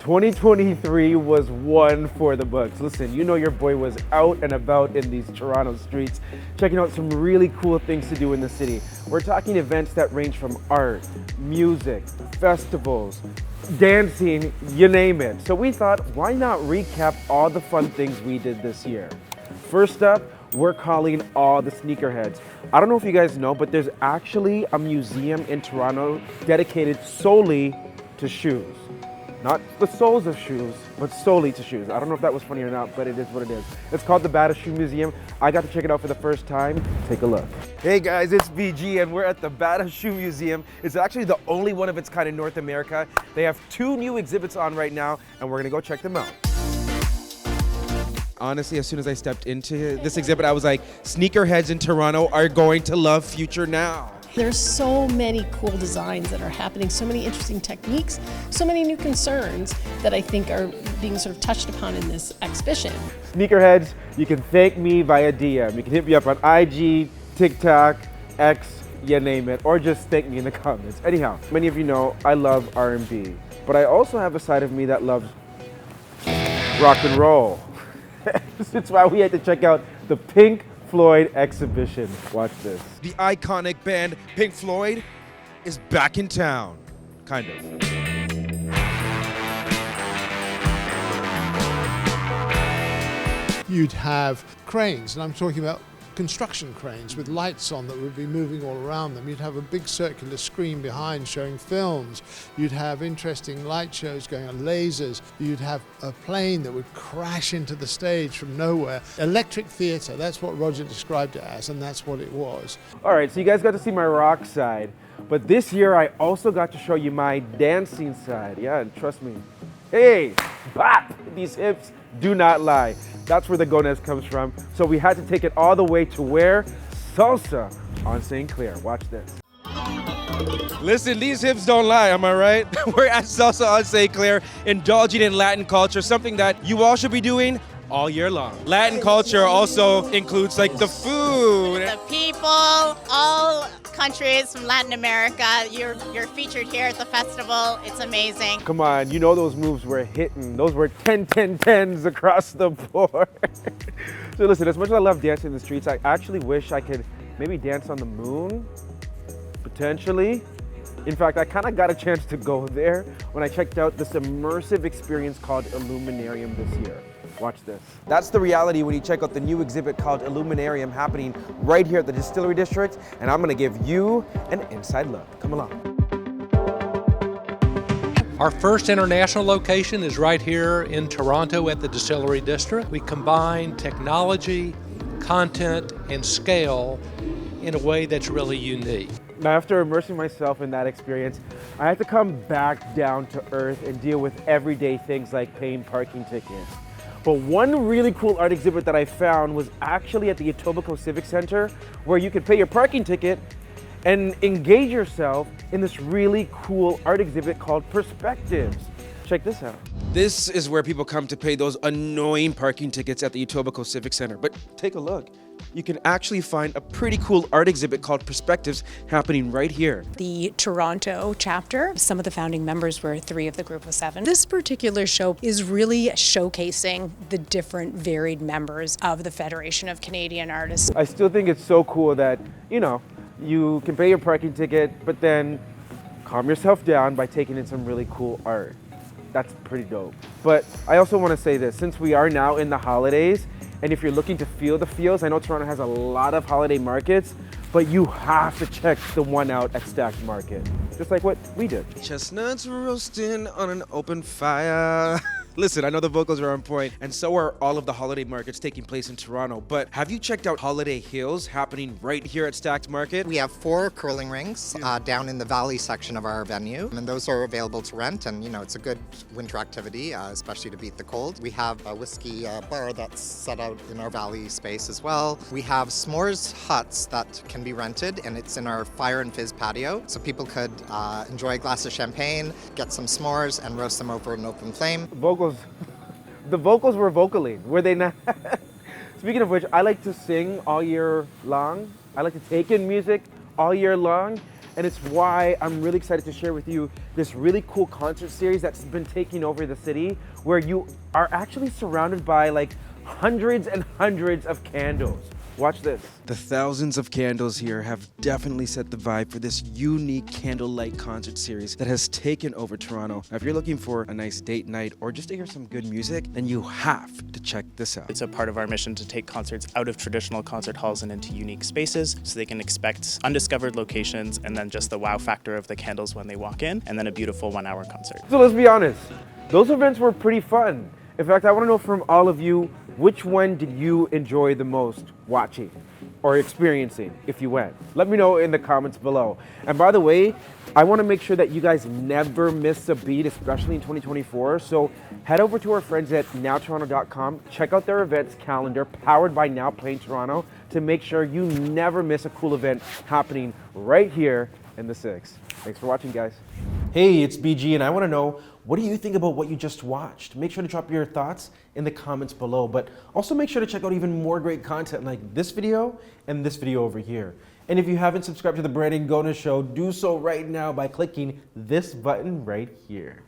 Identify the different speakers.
Speaker 1: 2023 was one for the books. Listen, you know your boy was out and about in these Toronto streets, checking out some really cool things to do in the city. We're talking events that range from art, music, festivals, dancing, you name it. So we thought, why not recap all the fun things we did this year? First up, we're calling all the sneakerheads. I don't know if you guys know, but there's actually a museum in Toronto dedicated solely to shoes. Not the soles of shoes, but solely to shoes. I don't know if that was funny or not, but it is what it is. It's called the Badu Museum. I got to check it out for the first time. Take a look. Hey guys, it's BG and we're at the Badu Museum. It's actually the only one of its kind in North America. They have 2 new exhibits on right now and we're gonna go check them out. Honestly, as soon as I stepped into this exhibit, I was like, sneakerheads in Toronto are going to love Future now.
Speaker 2: There's so many cool designs that are happening, so many interesting techniques, so many new concerns that I think are being sort of touched upon in this exhibition.
Speaker 1: Sneakerheads, you can thank me via DM. You can hit me up on IG, TikTok, X, you name it, or just thank me in the comments. Anyhow, many of you know I love R&B, but I also have a side of me that loves rock and roll. That's why we had to check out the Pink Floyd exhibition. Watch this. The iconic band Pink Floyd is back in town, kind of.
Speaker 3: You'd have cranes, and I'm talking about construction cranes with lights on that would be moving all around them. You'd have a big circular screen behind showing films. You'd have interesting light shows going on, lasers. You'd have a plane that would crash into the stage from nowhere. Electric theater, that's what Roger described it as, and that's what it was. All right, so you guys got to see my rock side, but this year I also got to show you my dancing side. Yeah, and trust me, hey, bop, these hips do not lie. That's where the gonez comes from. So we had to take it all the way to where? Salsa on St Clair. Watch this. Listen, these hips don't lie, am I right? We're at Salsa on St Clair, indulging in Latin culture, something that you all should be doing all year long. Latin culture also includes like the food.
Speaker 4: The people, all countries from Latin America. You're featured here at the festival. It's amazing.
Speaker 1: Come on, you know those moves were hitting. Those were 10-10-10s across the board. So listen, as much as I love dancing in the streets, I actually wish I could maybe dance on the moon, potentially. In fact, I kind of got a chance to go there when I checked out this immersive experience called Illuminarium this year. Watch this. That's the reality when you check out the new exhibit called Illuminarium happening right here at the Distillery District, and I'm gonna give you an inside look. Come along.
Speaker 5: Our first international location is right here in Toronto at the Distillery District. We combine technology, content, and scale in a way that's really unique.
Speaker 1: Now, after immersing myself in that experience, I had to come back down to earth and deal with everyday things like paying parking tickets. But one really cool art exhibit that I found was actually at the Etobicoke Civic Center, where you could pay your parking ticket and engage yourself in this really cool art exhibit called Perspectives. Check this out. This is where people come to pay those annoying parking tickets at the Etobicoke Civic Center. But take a look. You can actually find a pretty cool art exhibit called Perspectives happening right here.
Speaker 6: The Toronto chapter, some of the founding members were 3 of the group of 7. This particular show is really showcasing the different varied members of the Federation of Canadian Artists.
Speaker 1: I still think it's so cool that, you know, you can pay your parking ticket, but then calm yourself down by taking in some really cool art. That's pretty dope. But I also want to say this, since we are now in the holidays, and if you're looking to feel the feels, I know Toronto has a lot of holiday markets, but you have to check the one out at Stacked Market, just like what we did. Chestnuts roasting on an open fire. Listen, I know the vocals are on point, and so are all of the holiday markets taking place in Toronto, but have you checked out Holiday Hills happening right here at Stacked Market?
Speaker 7: We have 4 curling rings down in the valley section of our venue, and those are available to rent, and it's a good winter activity, especially to beat the cold. We have a whiskey bar that's set out in our valley space as well. We have s'mores huts that can be rented, and it's in our Fire and Fizz patio, so people could enjoy a glass of champagne, get some s'mores, and roast them over an open flame.
Speaker 1: The vocals were vocaling, were they not? Speaking of which, I like to sing all year long. I like to take in music all year long. and it's why I'm really excited to share with you this really cool concert series that's been taking over the city, where you are actually surrounded by like hundreds and hundreds of candles. Watch this.
Speaker 8: The thousands of candles here have definitely set the vibe for this unique Candlelight Concert series that has taken over Toronto. Now, if you're looking for a nice date night or just to hear some good music, then you have to check this out.
Speaker 9: It's a part of our mission to take concerts out of traditional concert halls and into unique spaces so they can expect undiscovered locations and then just the wow factor of the candles when they walk in, and then a beautiful 1 hour concert.
Speaker 1: So let's be honest, those events were pretty fun. In fact, I want to know from all of you, which one did you enjoy the most watching or experiencing if you went? Let me know in the comments below. And by the way, I want to make sure that you guys never miss a beat, especially in 2024. So head over to our friends at nowtoronto.com, check out their events calendar powered by Now Playing Toronto to make sure you never miss a cool event happening right here in the 6. Thanks for watching, guys. Hey, it's BG, and I want to know, what do you think about what you just watched? Make sure to drop your thoughts in the comments below, but also make sure to check out even more great content like this video and this video over here. And if you haven't subscribed to the Brandon Gona Show, do so right now by clicking this button right here.